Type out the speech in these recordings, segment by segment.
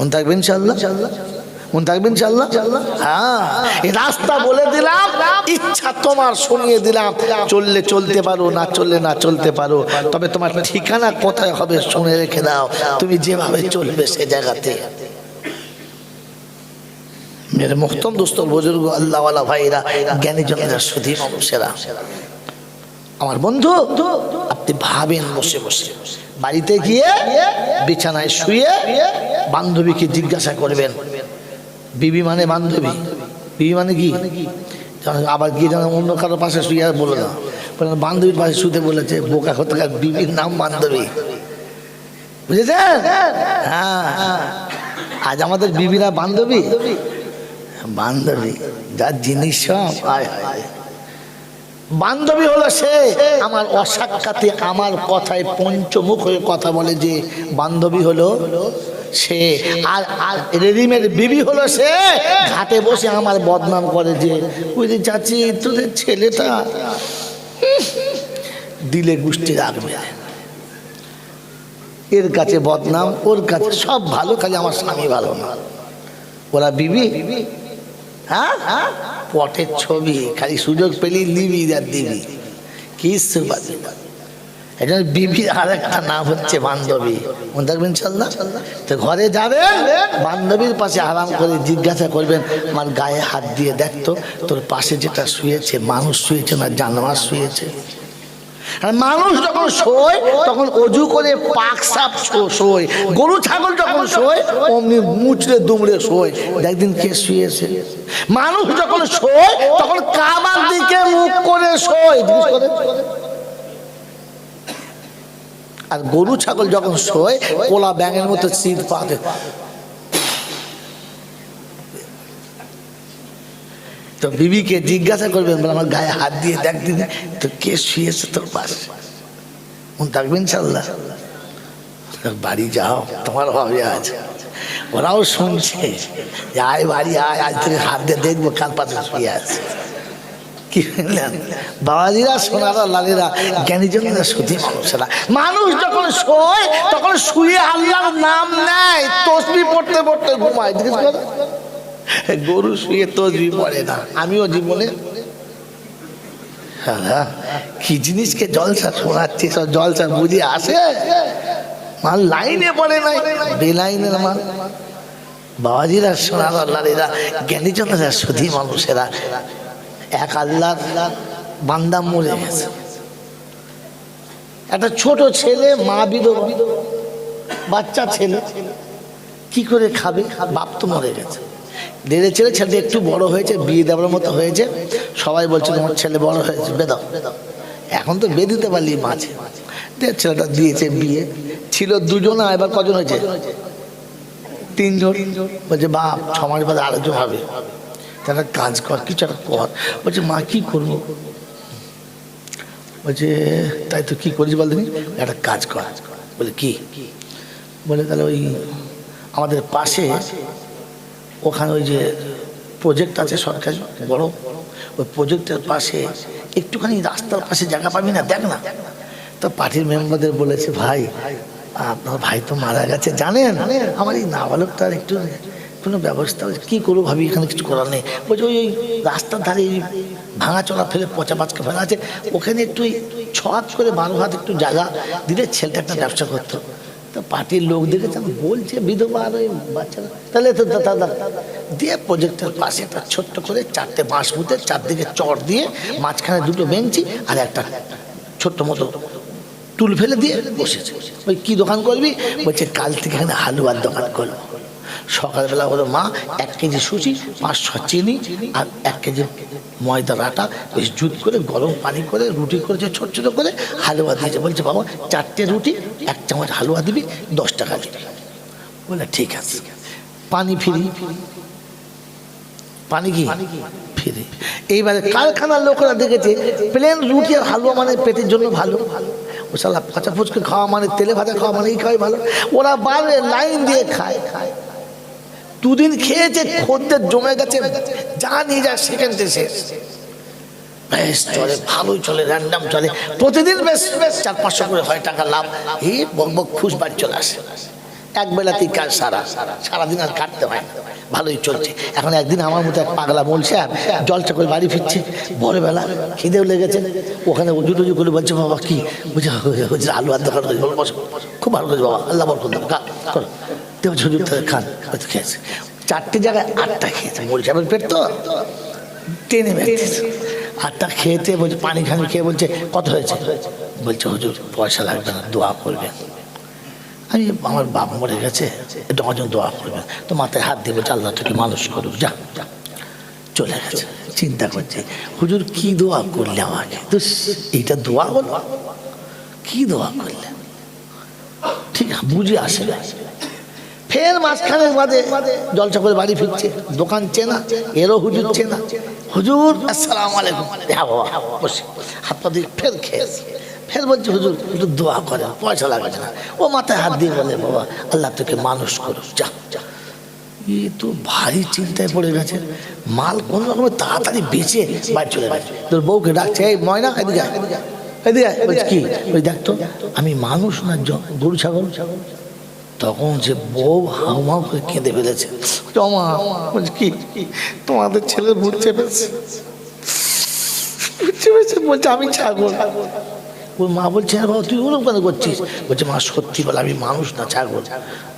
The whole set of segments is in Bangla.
মনে থাকবে ইনশাআল্লাহ, মনে থাকবে ইনশাআল্লাহ। হ্যাঁ, এই রাস্তা বলে দিলাম, ইচ্ছা তোমার শুনিয়ে দিলাম। চললে চলতে পারো, না চললে না চলতে পারো, তবে তোমার ঠিকানা কোথায় হবে শুনে রেখে দাও। তুমি যেভাবে চলবে সে জায়গাতে। মেরে মুহতরম দোস্তর, বুজুর্গ, আল্লাহওয়ালা ভাইরা, জ্ঞানী জনেরা, সুধী মানুষেরা, আমার বন্ধু, আপনি ভাবেন বসে বসে, বাড়িতে গিয়ে বিছানায় শুয়ে বান্ধবীকে জিজ্ঞাসা করবেন, বিবি মানে বান্ধবী, বিবি মানে কি? আবার গিয়ে যেন অন্য কারো পাশে শুয়ে আর বলো না, বান্ধবীর পাশে শুতে বলেছে, বোকা হতে গেলে বিবির নাম বান্ধবী, বুঝেছেন? হ্যাঁ, আজ আমাদের বিবিরা বান্ধবী, বান্ধবী যার জিনিস সব। বান্ধবী হলো সে আমার অসাক্ষাতে আমার কথায় পঞ্চমুখ হয়ে কথা বলে, যে বান্ধবী হলো সে। আর রেডিমেড বিবি হলো সে ঘাটে বসে আমার বদনাম করে, যে ওই যে চাচি তোদের ছেলেটা দিলে গোষ্ঠী রাখবে, এর কাছে বদনাম, ওর কাছে সব ভালো, খালি আমার স্বামী ভালো না। ওরা বিবি, হ্যাঁ, পটের ছবি, খালি সুযোগ পেলি নিবি আর দিবি, কিছু বাকি না। এটা বিবির আর একটা নাম হচ্ছে বান্ধবী, মনে থাকবেন ইনশাআল্লাহ। তো ঘরে যাবেন, বান্ধবীর পাশে আরাম করে জিজ্ঞাসা করবেন, আমার গায়ে হাত দিয়ে দেখতো তোর পাশে যেটা শুয়েছে মানুষ শুয়েছে না জানোয়ার শুয়েছে? আর মানুষ যখন শোয় তখন অজু করে পাক সাপ শোয়, গরু ছাগল যখন শোয় অমনি মুচড়ে দুমড়ে শোয়। একদিন কে শুয়েছে? মানুষ যখন শোয় তখন কাবার দিকে মুখ করে শোয়, আর গরু ছাগল যখন শোয় কোলা ব্যাঙের মতো শীত পাতে। তো বিবিকে জিজ্ঞাসা করবেন, আমার গায়ে হাত দিয়ে দেখদিন তো কে শুয়েছে তোর পাশে, মনে থাকবে ইনশাআল্লাহ। বাড়ি যাও, তোমার হবে আজ। ওরাও শুনছে যে আয় বাড়ি আয়, আজ থেকে হাত দিয়ে দেখবো কার পাশে শুয়ে আছে। কি বললেন বাবাজিরা, সোনারা, লালেরা, জ্ঞানীজনেরা, সুধী মানুষেরা, মানুষ যখন শোয় তখন শুয়ে আল্লাহর নাম নেয়, তসবিহ পড়তে পড়তে ঘুমায়। গরু শুয়ে তসবিহ পড়ে না। আমিও জীবনে কি জিনিসকে জলসা শোনাচ্ছি, সব জলসা বুঝে আসে, মাল লাইনে পড়ে নাই, বেলাইনের মাল। বাবাজিরা, সোনারা, লালেরা, জ্ঞানীজনেরা, সুধী মানুষেরা, এক আল্লাহর বান্দা মরে গেছে। একটা ছোট ছেলে, মা বিধবা, বাচ্চা ছেলে, কি করে খাবে? বাপ তো মরে গেছে। দেড়ে ছেলে, ছেলেটা একটু বড় হয়েছে, বিয়ে দেওয়ার মতো হয়েছে। সবাই বলছে তোমার ছেলে বড় হয়েছে, বেদাও। এখন তো বিয়ে দিতে পারলি মাঝে। ছেলেটা দিয়েছে বিয়ে, ছিল দুজনা, এবার কজন হয়েছে? তিনজন। বলছে বাপ 6 মাস বাদে আরেকজন হবে, একটা কাজ কর, কিছু একটা কর। বলছে মা কি করবো? বলছে তাই তো, কি করিস বল তুমি? একটা কাজ কর। বলে কি? বলে তাহলে ওই আমাদের পাশে ওখানে ওই যে প্রজেক্ট আছে সরকারি বড়, ওই প্রজেক্টের পাশে একটুখানি রাস্তার পাশে জায়গা পাবি না, দেখ না। তো পার্টির মেম্বারদের বলেছে, ভাই আপনার ভাই তো মারা গেছে জানেন, আমার এই নাবালকটার একটু কোনো ব্যবস্থা, কি করবো ভাবি, এখানে কিছু করার নেই। বলছে ওই রাস্তার ধারে ভাঙা চলা ফেলে পচা পাচকা ফেলা আছে, ওখানে একটু 6 হাত করে 12 হাত একটু জায়গা দিলে ছেলেটা একটা ব্যবসা করতো। তো পার্টির লোক দেখেছে, বলছে বিধবা আর ওই বাচ্চারা, তাহলে তো দাদা দিয়ে প্রজেক্টের পাশে একটা ছোট্ট করে 4টে বাঁশ পুঁতে, চারদিকে চট দিয়ে, মাঝখানে 2টো বেঞ্চি আর একটা ছোট্ট মতো টুল ফেলে দিয়ে বসেছে। ওই কি দোকান করবি? বলছে কাল থেকে এখানে হালুয়ার দোকান করবো। সকালবেলা হলো মা 1 কেজি সুজি, 500 চিনি আর 1 কেজি ময়দার আটা বেশ জুত করে গরম পানি করে রুটি করেছে, ছোট ছোট করে হালুয়া দিয়েছে। বলছে বাবা 4টে রুটি 1 চামচ হালুয়া দিবি, 10 টাকা দিবি। বলে ঠিক আছে। পানি ফ্রি, পানি কি ফ্রি। এইবারে কারখানার লোকেরা দেখেছে প্লেন রুটি আর হালুয়া মানে পেটের জন্য ভালো, ও শালা কাঁচা ফুচকা খাওয়া মানে, তেলে ভাজা খাওয়া মানে এই খাওয়াই ভালো। ওরা বাইরে লাইন দিয়ে খায়। 2 দিন খেয়েছে, খদ্দের জমে গেছে, যা নিয়ে যায় সেকেন্ডে শেষ। বেশ চলে, ভালোই চলে, র্যান্ডাম চলে, প্রতিদিন বেশ 400-500 করে হয় টাকা লাভ। এই বক বক খুশ বাড়ি চলে আসে। এক বেলাতেই কাজ সারাদিন আর কাটতে হয় না, ভালোই চলছে। এখন একদিন আমার মতো এক পাগলা মোল সাহেব জলচা করে বাড়ি ফিরছে, ভোরবেলা খিদেও লেগেছে, ওখানে উজু টুজু করে বলছে বাবা কি বুঝে আলু আর দোকান খুব ভালো করেছে বাবা, আল্লাহ বরকত দাও, করো দেব ঝুজুর খান। খেয়েছে 4টে জায়গায় 8টা খেয়েছে, মোল সাহেবের পেট তো টেনে বেঁধেছে। 8টা খেয়েতে বলছে পানি খানি খেয়ে বলছে কত হয়েছে, বলছে হুজুর পয়সা লাগবে না, দোয়া করবেন। আমি আমার বাপ মরে গেছে, একটু অজন দোয়া করবেন। তো মাথায় হাত দিয়ে বলছে আল্লাহ তোকে মানুষ করুক, যা চলে গেছে। চিন্তা করছে হুজুর কি দোয়া করলে আমাকে, তো এইটা দোয়া হলো, কি দোয়া করলে ঠিক বুঝে আসে না। ফের মাঝখানের বাদে জলসা করে বাড়ি ফিরছে, দোকান চেনা, এরও হুজুর চেনা। হুজুর আসসালামু আলাইকুম, হ্যাঁ বাবা বসে হাত পা দিয়ে ফের খেয়েছে। ফের বলছে হুজুর একটু দোয়া করে, পয়সা লাগবে না। ও মাথায় হাত দিয়ে বলে বাবা আল্লাহ তোকে মানুষ করুক, যা যা। এ তো ভারী চিন্তায় পড়ে গেছে, মাল কোন রকমের তাড়াতাড়ি বেঁচে বাড়ি চলে গেছে। তোর বউকে ডাকছে, এই ময়না এদিকে এদিকে, বলছে কি, ওই দেখতো আমি মানুষ না গরু ছাগল। তখন যে বউ হাউমাউ করে কেঁদে ফেলেছে, জমা বলছে কি তোমাদের ছেলের ভূত চেপেছে, বলছে আমি ছাগল। ওর মা বলছে হ্যাঁ বাবা তুই ওরকম কেন করছিস, বলছে মা সত্যি বলে আমি মানুষ না ছাগল।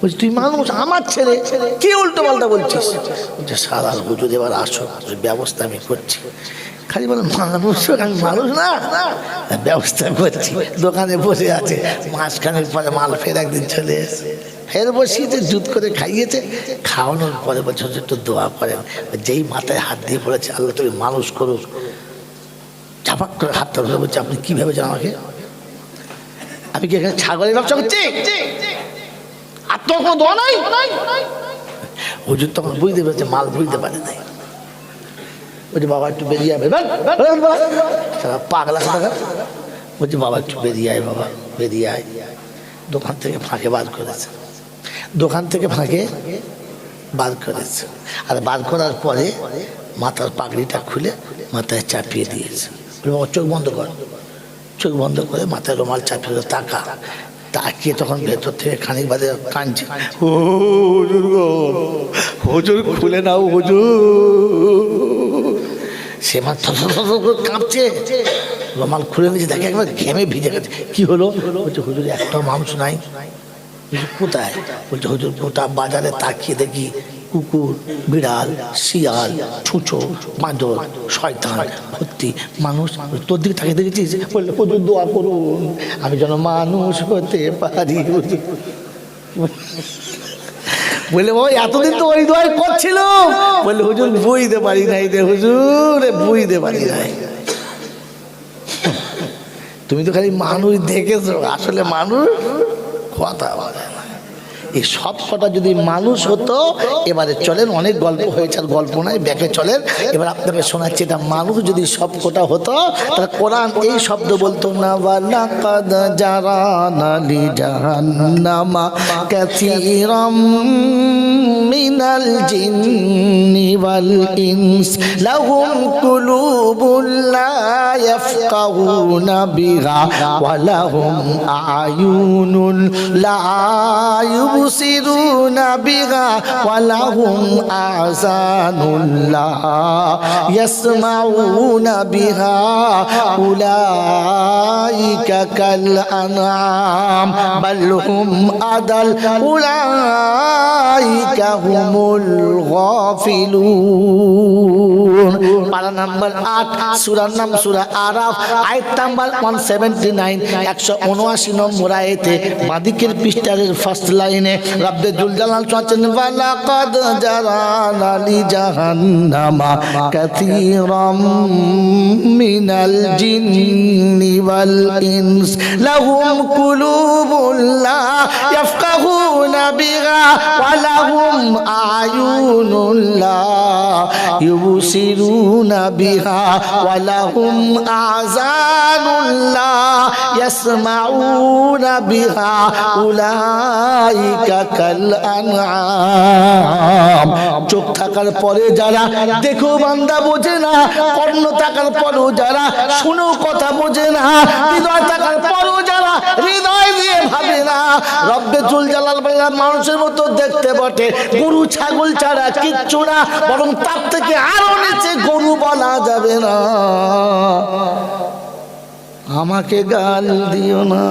বলছে তুই মানুষ, আমার ছেলে কি উল্টো পাল্টা বলছিস। বলছে সারা হুজুর এবার আসো, ব্যবস্থা আমি করছি। খালি বলে মানুষ, আমি মানুষ না, ব্যবস্থা করছি। দোকানে বসে আছে, মাঝখানের পরে মাল ফের একদিন চলে এসে ফের বসিয়েছে, জুত করে খাইয়েছে। খাওয়ানোর পরে বলছে একটু দোয়া করেন। যেই মাথায় হাত দিয়ে পড়েছে আল্লাহ তোকে মানুষ করুক, চাপাক করে হাতটা ধরে বলছে আপনি কি ভেবেছেন আমাকে, আমি কি এখানে ছাগলের ব্যবসা করছি, আর তোর কোনো দোয়া নাই। হুজুর তখন বুঝতে পেরেছে মাল বুঝতে পারে নাই। বলছে বাবা একটু বেরিয়ে যাবে, পাগলা কথা। বলছে বাবা একটু বেরিয়ে আয়, বাবা বেরিয়ে আয়। দোকান থেকে ফাঁকে বার করেছে, দোকান থেকে ফাঁকে বার করেছে। আর বার করার পরে মাথার পাগড়িটা খুলে মাথায় চাপিয়ে দিয়েছে। বাবা চোখ বন্ধ কর, চোখ বন্ধ করে মাথায় রুমাল চাপিয়ে তাকা। তাকিয়ে তখন ভেতর থেকে খানিক বাদে কাঁদছে, ও হুজুর গো, হুজুর খুলে নাও হুজুর। সে মা কাঁপছে, রুমাল খুলে নিয়েছে, দেখে একবার ঘেমে ভিজে গেছে। কি হলো, বলছে হুজুর একটাও মানুষ নাই। কোথায়, বলছে হুজুর গোটা বাজারে তাকিয়ে দেখি কুকুর, বিড়াল, শিয়াল, ছুঁচো, বাঁদর, শয়তান ভর্তি মানুষ। তোর দিকে তাকিয়ে দেখেছিস, বললে হুজুর দোয়া করুন আমি যেন মানুষ হতে পারি। বললে বাবা এতদিন তো ওই দোয়াই করছিল। বললে হুজুর বুঝতে পারি নাই রে হুজুর, বুঝতে পারি নাই। তুমি তো খালি মানুষ দেখেছো, আসলে মানুষ কথা বলে না। এই সব কটা যদি মানুষ হতো, এবারে চলেন অনেক গল্প হয়েছে, আর গল্প নয় ব্যাকে চলেন। এবার আপনাকে শোনাচ্ছি, এটা মানুষ যদি সব কটা হতো তাহলে কোরআন এই শব্দ বলতো না, ওয়ালাকাদ জারানা লিজাহান্নামা কাসীরাম মিনাল জিন্নি ওয়াল ইনস লাহুম কুলুবুন লা ইয়াফকাহুনা বিহা ওয়া লাহুম আ'য়ুনুন লা يبصرون بها ولهم آذان لا يسمعون بها أولئك كالأنعام بل هم أضل أولئك هم الغافلون পারা নাম্বার 8 সূরার নাম সূরা আরাফ, আয়াত নাম্বার 179 179 নম্বর আয়াতে বাদিকের পৃষ্ঠার ফার্স্ট লাইনে রব্বে জুল জালাল চাচ্ছেন, ওয়ালাকাদ জারানা লিজাহান্নামা কাসীরাম মিনাল জিন্নি ওয়াল ইনস লাহুম কুলুবুন লা ইয়াফকাহুনা বিহা ওয়া লাহুম আ'য়ুনুন লা ইউবসিরুনা বিহা ওয়া লাহুম আযানুন লা ইয়াসমাউনা বিহা উলাইকা কাল আনআম। চোখ থাকার পরে যারা দেখো বান্দা বোঝে না, কর্ণ থাকার পরেও যারা শুনেও কথা বোঝে না, হৃদয় থাকার পরেও যারা হৃদয় দিয়ে ভাবি না। রব্বে জুল জালাল বললেন মানুষের মতো দেখতে বটে, গরু ছাগল ছাড়া কিচ্ছু না, বরং তার থেকে আরো নিচে গরু বলা যাবে না। আমাকে গাল দিও না।